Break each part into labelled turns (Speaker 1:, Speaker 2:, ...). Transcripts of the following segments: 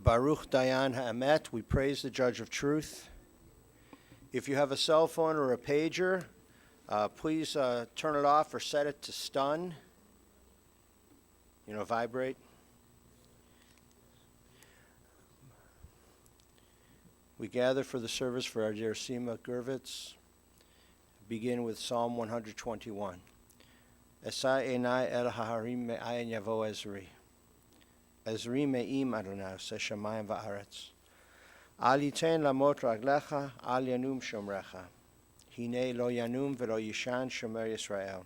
Speaker 1: Baruch Dayan Ha'emet, we praise the Judge of Truth. If you have a cell phone or a pager, please turn it off or set it to stun. Vibrate. We gather for the service for our dear Sima Gurvits. Begin with Psalm 121. Esa enai el haharim me'ayin yavo ezri. Ezri me'im Adonai shemayim va'aretz. Al yiten lamot raglecha, al yanum shomrecha. Hine lo yanum velo yishan shomer Yisrael.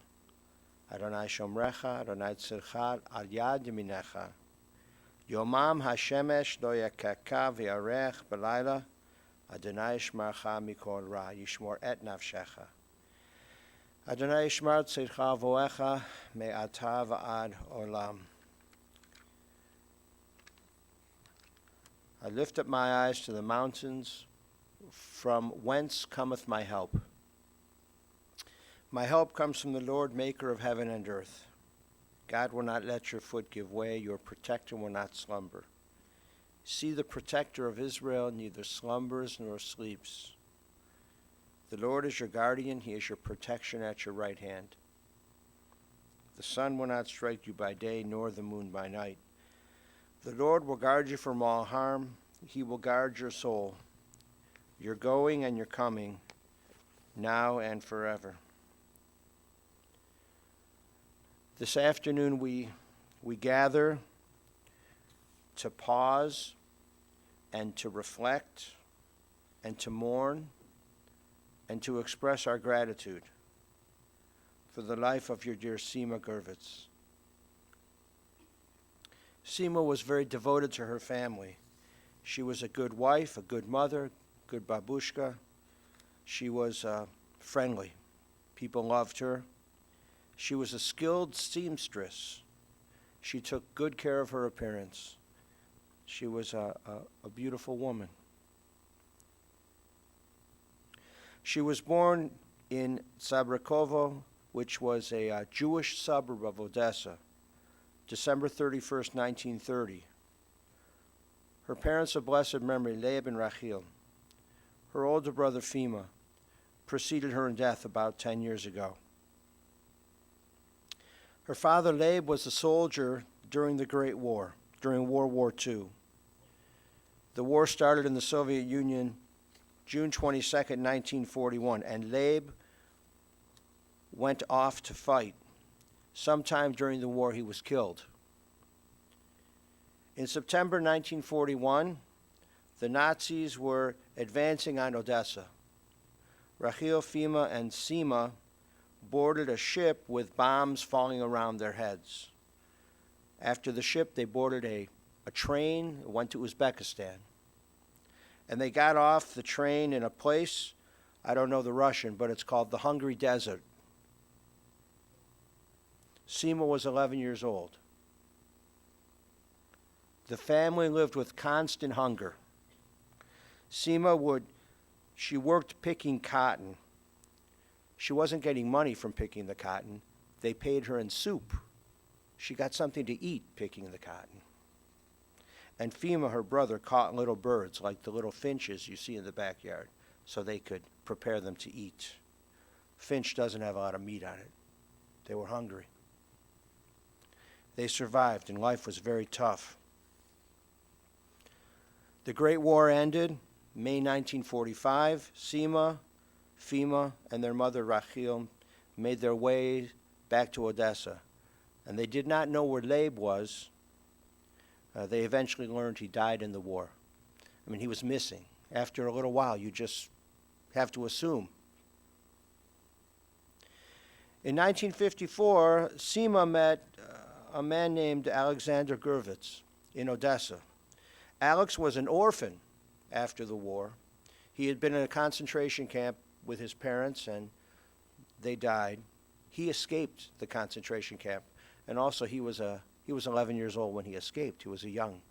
Speaker 1: Adonai shomrecha, Adonai tzilcha, al yad yaminecha. Yomam hashemesh lo yakaka v'yarech b'layla. Adonai yishmarcha mikol ra, yishmor et nafshecha. Adonai yishmar tzilcha voecha me'ata va'ad olam. I lift up my eyes to the mountains, from whence cometh my help. My help comes from the Lord, maker of heaven and earth. God will not let your foot give way, your protector will not slumber. See, the protector of Israel neither slumbers nor sleeps. The Lord is your guardian, he is your protection at your right hand. The sun will not strike you by day, nor the moon by night. The Lord will guard you from all harm. He will guard your soul, your going and your coming, now and forever. This afternoon we gather to pause and to reflect and to mourn and to express our gratitude for the life of your dear Sima Gurvits. Sima was very devoted to her family. She was a good wife, a good mother, good babushka. She was friendly. People loved her. She was a skilled seamstress. She took good care of her appearance. She was a beautiful woman. She was born in Sabrakovo, which was a Jewish suburb of Odessa, December 31st, 1930. Her parents of blessed memory, Leib and Rachel. Her older brother, Fima, preceded her in death about 10 years ago. Her father, Leib, was a soldier during the Great War, during World War II. The war started in the Soviet Union June 22nd, 1941, and Leib went off to fight. Sometime during the war, he was killed. In September 1941, the Nazis were advancing on Odessa. Rachel, Fima, and Sima boarded a ship with bombs falling around their heads. After the ship, they boarded a train, went to Uzbekistan. And they got off the train in a place, I don't know the Russian, but it's called the Hungry Desert. Sima was 11 years old. The family lived with constant hunger. Sima she worked picking cotton. She wasn't getting money from picking the cotton. They paid her in soup. She got something to eat picking the cotton. And Fima, her brother, caught little birds like the little finches you see in the backyard so they could prepare them to eat. Finch doesn't have a lot of meat on it. They were hungry. They survived, and life was very tough. The Great War ended, May 1945. Sima, Fima, and their mother Rachel made their way back to Odessa. And they did not know where Leib was. They eventually learned he died in the war. I mean, he was missing. After a little while, you just have to assume. In 1954, Sima met a man named Alexander Gurvits in Odessa. Alex was an orphan after the war. He had been in a concentration camp with his parents, and they died. He escaped the concentration camp, and also he was 11 years old when he escaped. He was a young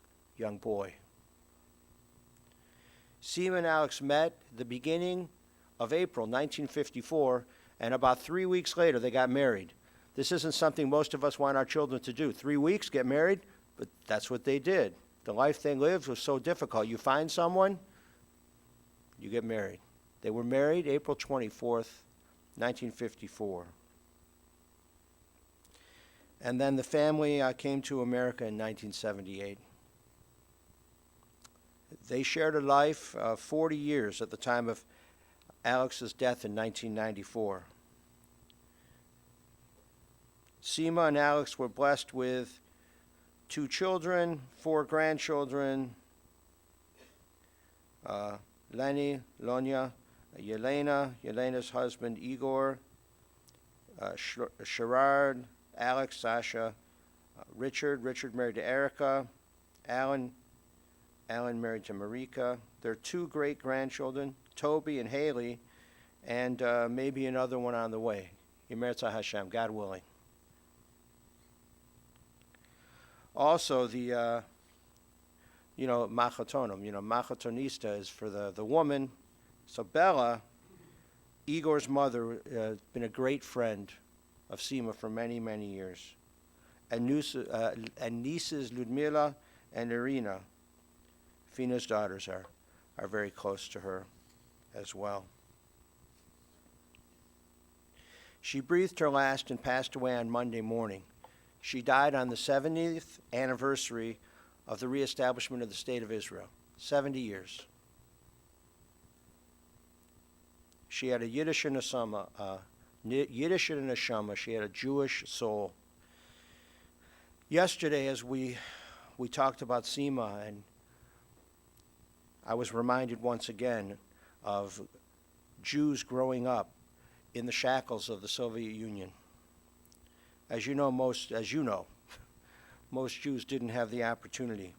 Speaker 1: boy. Sima and Alex met the beginning of April 1954, and about 3 weeks later they got married. This isn't something most of us want our children to do. 3 weeks, get married, but that's what they did. The life they lived was so difficult. You find someone, you get married. They were married April 24th, 1954. And then the family came to America in 1978. They shared a life 40 years at the time of Alex's death in 1994. Sima and Alex were blessed with 2 children, 4 grandchildren, Lenny, Lonya, Yelena's husband Igor, Sherard, Alex, Sasha, Richard married to Erica, Alan married to Marika. Their 2 great-grandchildren, Toby and Haley, and maybe another one on the way. Yemertzah Hashem, God willing. Also, the, machotonim, machotonista is for the woman. So Bella, Igor's mother, been a great friend of Sima for many, many years. And nieces Ludmila and Irina, Fina's daughters, are very close to her as well. She breathed her last and passed away on Monday morning. She died on the 70th anniversary of the reestablishment of the State of Israel, 70 years. She had a Yiddish neshama, she had a Jewish soul. Yesterday, as we talked about Sima, and I was reminded once again of Jews growing up in the shackles of the Soviet Union. As you know, most Jews didn't have the opportunity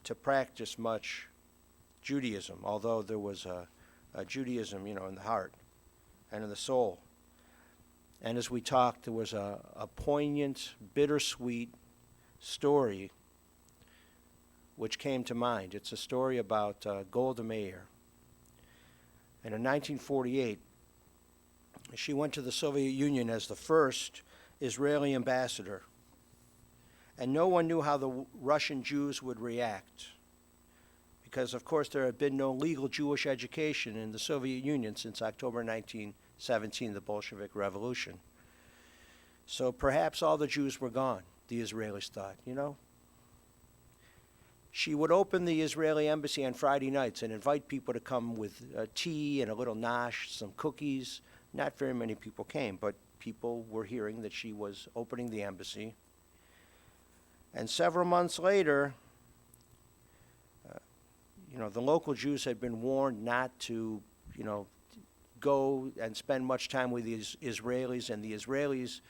Speaker 1: to practice much Judaism, although there was a Judaism, in the heart and in the soul. And as we talked, there was a poignant, bittersweet story which came to mind. It's a story about Golda Meir. And in 1948, she went to the Soviet Union as the first Israeli ambassador. And no one knew how the Russian Jews would react, because, of course, there had been no legal Jewish education in the Soviet Union since October 1917, the Bolshevik Revolution. So perhaps all the Jews were gone, the Israelis thought, She would open the Israeli embassy on Friday nights and invite people to come with tea and a little nosh, some cookies. Not very many people came, but people were hearing that she was opening the embassy. And several months later, the local Jews had been warned not to, go and spend much time with the Israelis, and the Israelis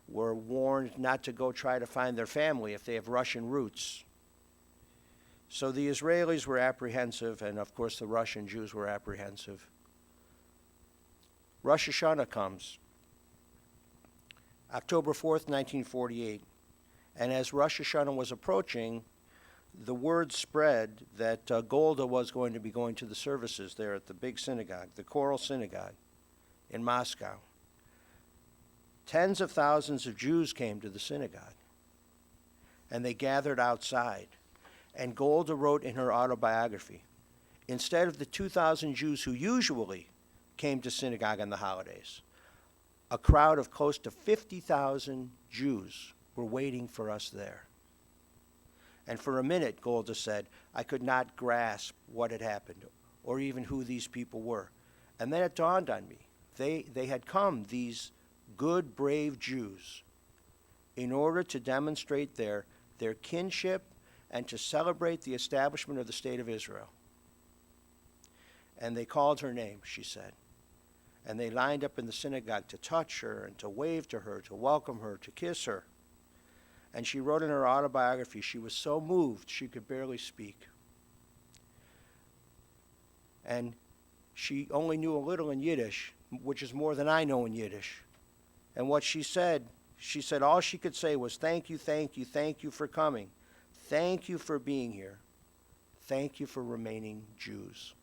Speaker 1: were warned not to go try to find their family if they have Russian roots. So the Israelis were apprehensive, and of course the Russian Jews were apprehensive. Rosh Hashanah comes, October 4th, 1948, and as Rosh Hashanah was approaching, the word spread that Golda was going to be going to the services there at the big synagogue, the Choral Synagogue in Moscow. Tens of thousands of Jews came to the synagogue, and they gathered outside. And Golda wrote in her autobiography, instead of the 2,000 Jews who usually came to synagogue on the holidays, a crowd of close to 50,000 Jews were waiting for us there. And for a minute, Golda said, I could not grasp what had happened or even who these people were. And then it dawned on me. They had come, these good, brave Jews, in order to demonstrate their kinship and to celebrate the establishment of the State of Israel. And they called her name, she said. And they lined up in the synagogue to touch her and to wave to her, to welcome her, to kiss her. And she wrote in her autobiography, she was so moved she could barely speak. And she only knew a little in Yiddish, which is more than I know in Yiddish. And what she said all she could say was, thank you, thank you, thank you for coming. Thank you for being here. Thank you for remaining Jews.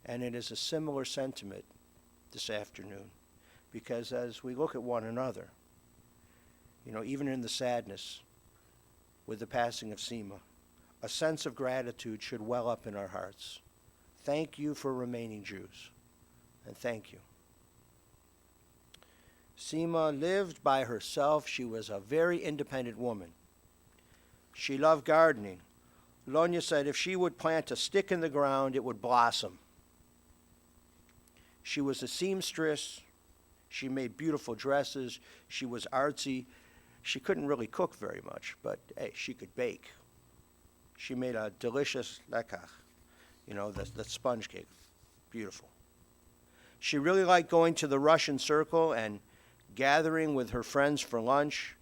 Speaker 1: And it is a similar sentiment this afternoon, because as we look at one another, even in the sadness, with the passing of Sima. A sense of gratitude should well up in our hearts. Thank you for remaining Jews, and thank you. Sima lived by herself. She was a very independent woman. She loved gardening. Lonya said if she would plant a stick in the ground, it would blossom. She was a seamstress. She made beautiful dresses. She was artsy. She couldn't really cook very much, but hey, she could bake. She made a delicious lekach, the sponge cake. Beautiful. She really liked going to the Russian circle and gathering with her friends for lunch.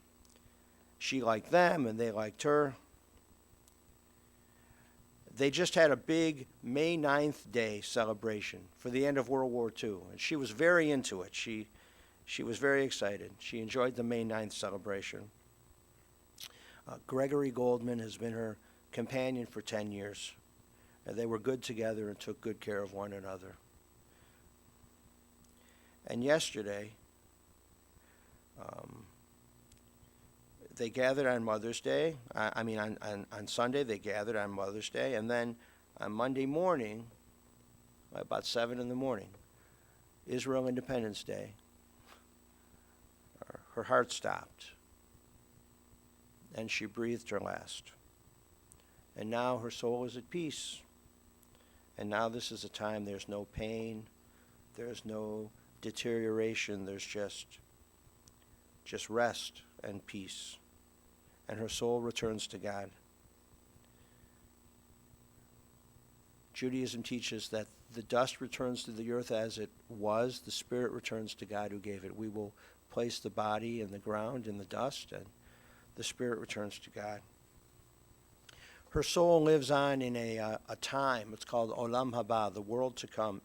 Speaker 1: She liked them, and they liked her. They just had a big May 9th Day celebration for the end of World War II, and she was very into it. She was very excited. She enjoyed the May 9th celebration. Gregory Goldman has been her companion for 10 years. They were good together and took good care of one another. And yesterday, they gathered on Mother's Day. On Sunday, they gathered on Mother's Day. And then on Monday morning, about 7 in the morning, Israel Independence Day, her heart stopped. And she breathed her last. And now her soul is at peace. And now this is a time there's no pain, there's no deterioration, there's just rest and peace. And her soul returns to God. Judaism teaches that the dust returns to the earth as it was, the spirit returns to God who gave it. We will place the body in the ground, in the dust, and the spirit returns to God. Her soul lives on in a time. It's called Olam Haba, the world to come.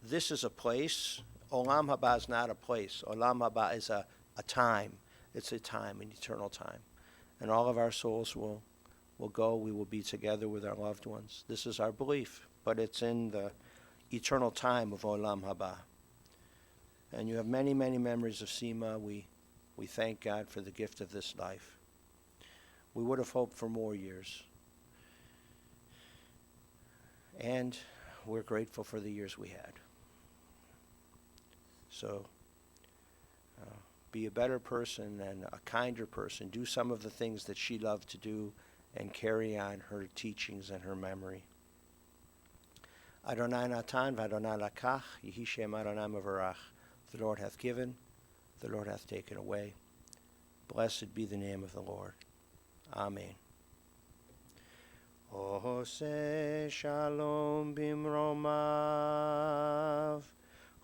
Speaker 1: This is a place. Olam Haba is not a place. Olam Haba is a time. It's a time, an eternal time. And all of our souls will go. We will be together with our loved ones. This is our belief, but it's in the eternal time of Olam Haba. And you have many, many memories of Sima. We thank God for the gift of this life. We would have hoped for more years. And we're grateful for the years we had. So be a better person and a kinder person. Do some of the things that she loved to do and carry on her teachings and her memory. Adonai natan v'Adonai lakach, Yehi Shem Adonai mevarach. The Lord hath given, the Lord hath taken away. Blessed be the name of the Lord. Amen. Ose shalom bimromav,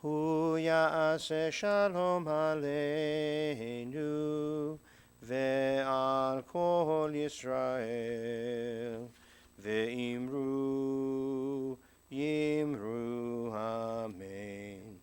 Speaker 1: hu ya'aseh shalom aleinu, ve'al kol Yisrael, ve'imru, yimru, amen.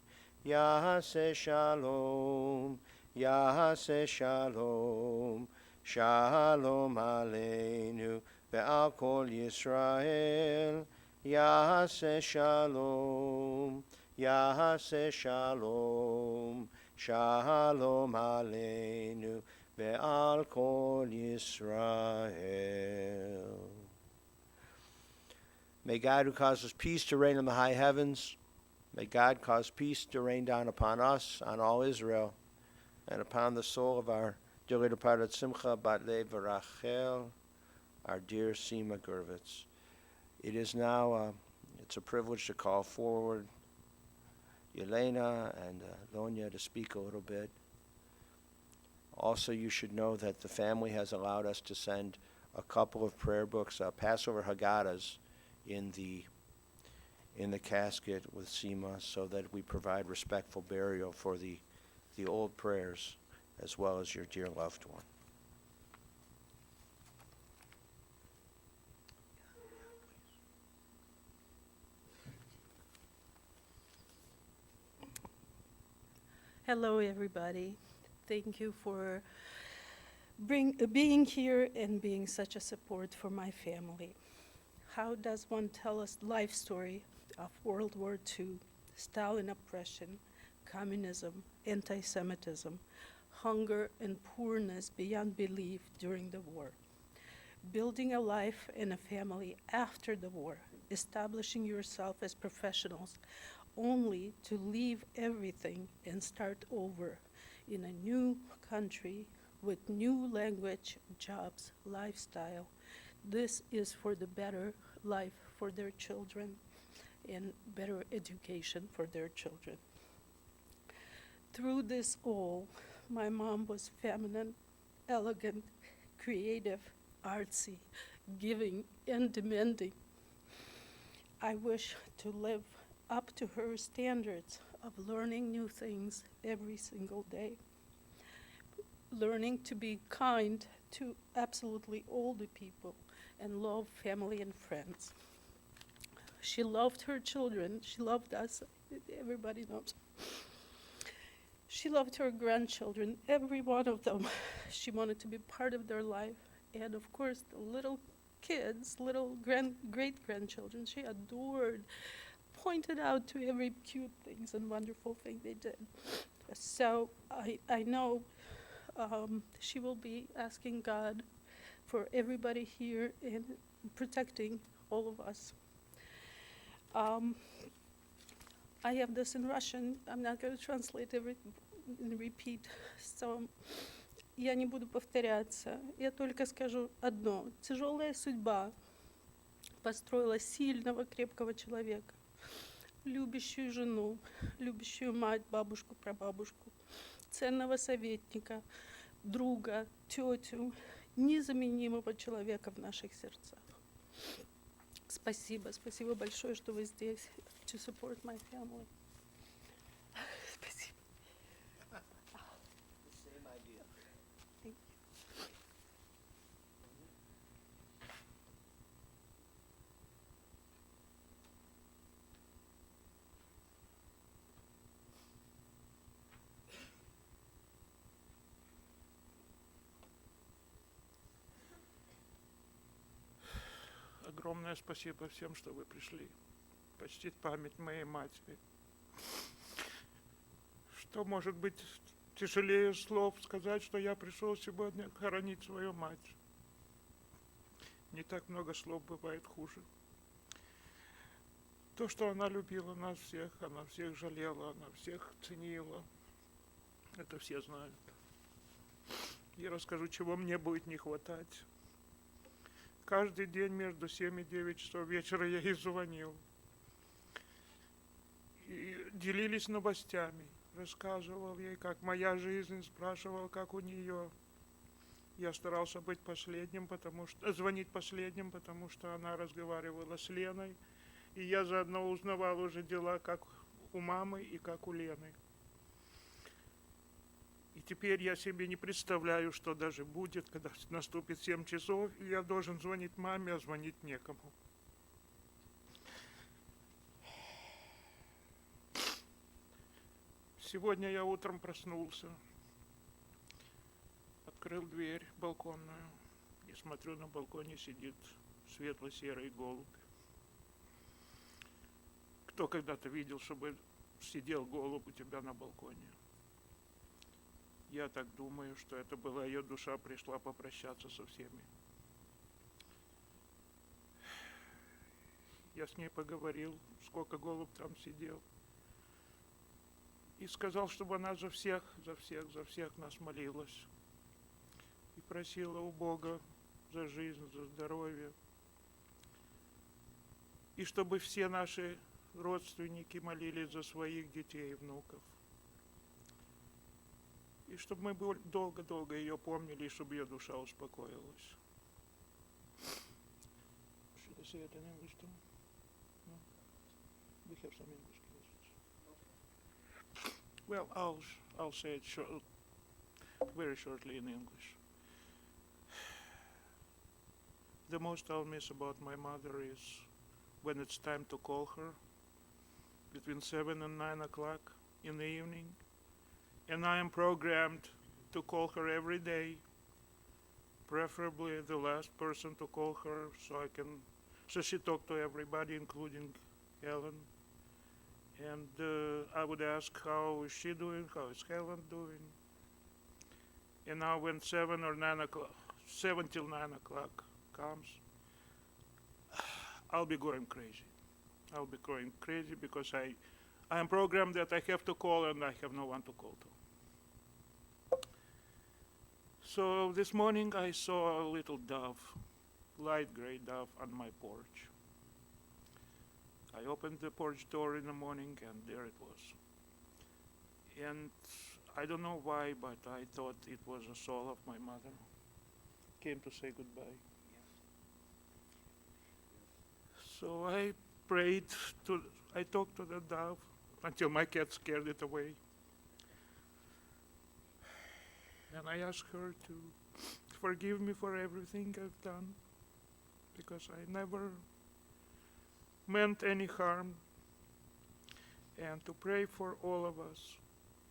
Speaker 1: Ya'aseh shalom, ya'aseh shalom, shalom aleinu, ve'al kol Yisrael, ya'aseh shalom, ya'aseh shalom, shalom aleinu, ve'al kol Yisrael. May God who causes peace to reign in the high heavens, may God cause peace to rain down upon us, on all Israel, and upon the soul of our dearly departed Simcha Bat Lev Rachel, our dear Sima Gurvits. It is now, it's a privilege to call forward Yelena and Lonya to speak a little bit. Also, you should know that the family has allowed us to send a couple of prayer books, Passover Haggadahs, in the casket with Sima, so that we provide respectful burial for the old prayers as well as your dear loved one.
Speaker 2: Hello, everybody. Thank you for being here and being such a support for my family. How does one tell a life story of World War II, Stalin oppression, communism, anti-Semitism, hunger and poorness beyond belief during the war? building a life and a family after the war, establishing yourself as professionals, only to leave everything and start over in a new country with new language, jobs, lifestyle. This is for the better life for their children and better education for their children. Through this all, my mom was feminine, elegant, creative, artsy, giving, and demanding. I wish to live up to her standards of learning new things every single day, learning to be kind to absolutely all the people and love family and friends. She loved her children. She loved us. Everybody knows. She loved her grandchildren, every one of them. She wanted to be part of their life. And of course, the little kids, little great-grandchildren, she adored, pointed out to every cute things and wonderful thing they did. So I know she will be asking God for everybody here and protecting all of us. I have this in Russian. I'm not going to translate and repeat. So я не буду повторяться. Я только скажу одно. Тяжелая судьба построила сильного, крепкого человека, любящую жену, любящую мать, бабушку, прабабушку, ценного советника, друга, тетю, незаменимого человека в наших сердцах. Спасибо, спасибо большое, что вы здесь to support my family. Спасибо.
Speaker 1: Same idea.
Speaker 2: Thank you.
Speaker 3: Огромное спасибо всем, что вы пришли почтить память моей матери. Что может быть тяжелее слов сказать, что я пришел сегодня хоронить свою мать. Не так много слов бывает хуже. То, что она любила нас всех, она всех жалела, она всех ценила, это все знают. Я расскажу, чего мне будет не хватать. Каждый день между 7 и 9 часов вечера я ей звонил. И делились новостями. Рассказывал ей, как моя жизнь, спрашивал, как у нее. Я старался быть последним, звонить последним, потому что она разговаривала с Леной. И я заодно узнавал уже дела, как у мамы и как у Лены. И теперь я себе не представляю, что даже будет, когда наступит 7 часов, и я должен звонить маме, а звонить некому. Сегодня я утром проснулся, открыл дверь балконную и смотрю, на балконе сидит светло-серый голубь. Кто когда-то видел, чтобы сидел голубь у тебя на балконе? Я так думаю, что это была ее душа, пришла попрощаться со всеми. Я с ней поговорил, сколько голубь там сидел. И сказал, чтобы она за всех нас молилась. И просила у Бога за жизнь, за здоровье. И чтобы все наши родственники молились за своих детей и внуков. И чтобы мы долго-долго ее помнили, и чтобы ее душа успокоилась. Should I say it in English too? No? We have some English classes. Well, I'll say it very shortly in English. The most I'll miss about my mother is when it's time to call her, between 7 and 9 o'clock in the evening. And I am programmed to call her every day, preferably the last person to call her, so she talked to everybody, including Helen. And I would ask, how is she doing? How is Helen doing? And now when 7 till 9 o'clock, comes, I'll be going crazy. I'll be going crazy because I am programmed that I have to call and I have no one to call to. So this morning I saw a little dove, light gray dove on my porch. I opened the porch door in the morning and there it was. And I don't know why, but I thought it was the soul of my mother. Came to say goodbye. So I I talked to the dove until my cat scared it away. And I asked her to forgive me for everything I've done, because I never meant any harm, and to pray for all of us,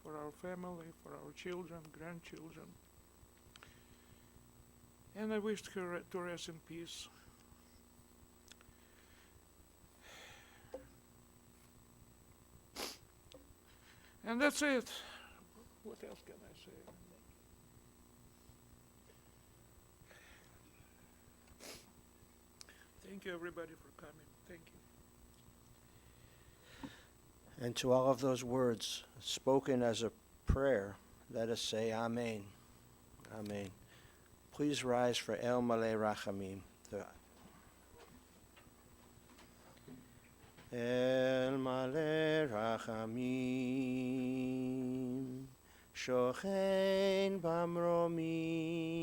Speaker 3: for our family, for our children, grandchildren. And I wished her to rest in peace. And that's it. What else can I say? Thank you, everybody, for coming. Thank you.
Speaker 1: And to all of those words spoken as a prayer, let us say Amen. Amen. Please rise for El Maleh Rachamim. El Maleh Rachamim, Shochein Bamromim,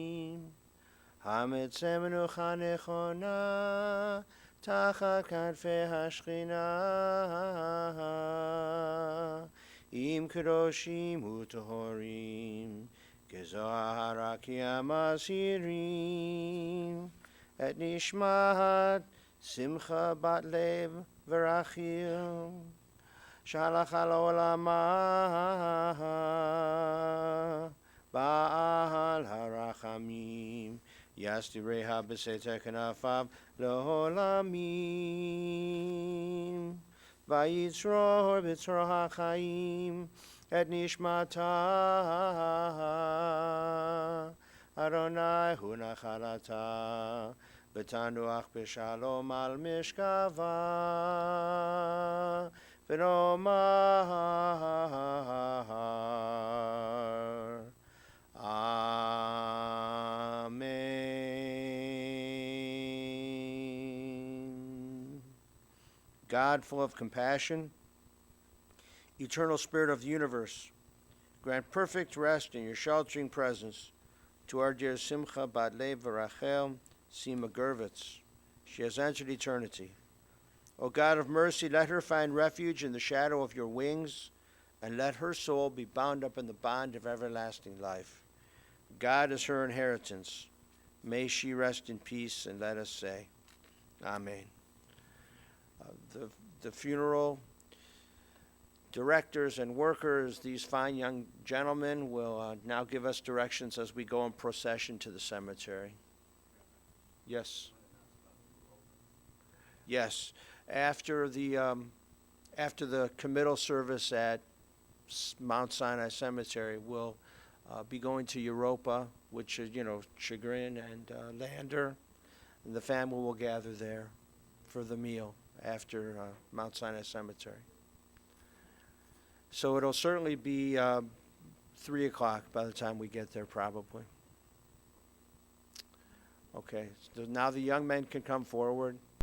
Speaker 1: Hametzem Menucha Nechona, Tachat Kanfei Hashchina, Im Kedoshim U'Tohorim, Gezohar HaKiyam Asirim, Et Nishmat Simcha Bat Lev V'Rachil, Shalach Al Olama, Ba'al HaRachamim, Yasdireha B'Seiter Kanafav L'Olamim, Vayitzroh B'Tzroh HaChaim, Et Nishmata, Adonai Hu Nachalata, B'tanuach b'shalom al mishkava, v'nomar Amen. God, full of compassion, eternal Spirit of the universe, grant perfect rest in your sheltering presence to our dear Simcha Bat Lev V'Rachel, Sima Gurvits. She has entered eternity. O God of mercy, let her find refuge in the shadow of your wings, and let her soul be bound up in the bond of everlasting life. God is her inheritance. May she rest in peace, and let us say, Amen. The funeral directors and workers, these fine young gentlemen, will now give us directions as we go in procession to the cemetery. Yes. Yes. After the committal service at Mount Sinai Cemetery, we'll be going to Europa, which is, Chagrin and Lander, and the family will gather there for the meal after Mount Sinai Cemetery. So it'll certainly be 3 o'clock by the time we get there, probably. Okay, so now the young men can come forward.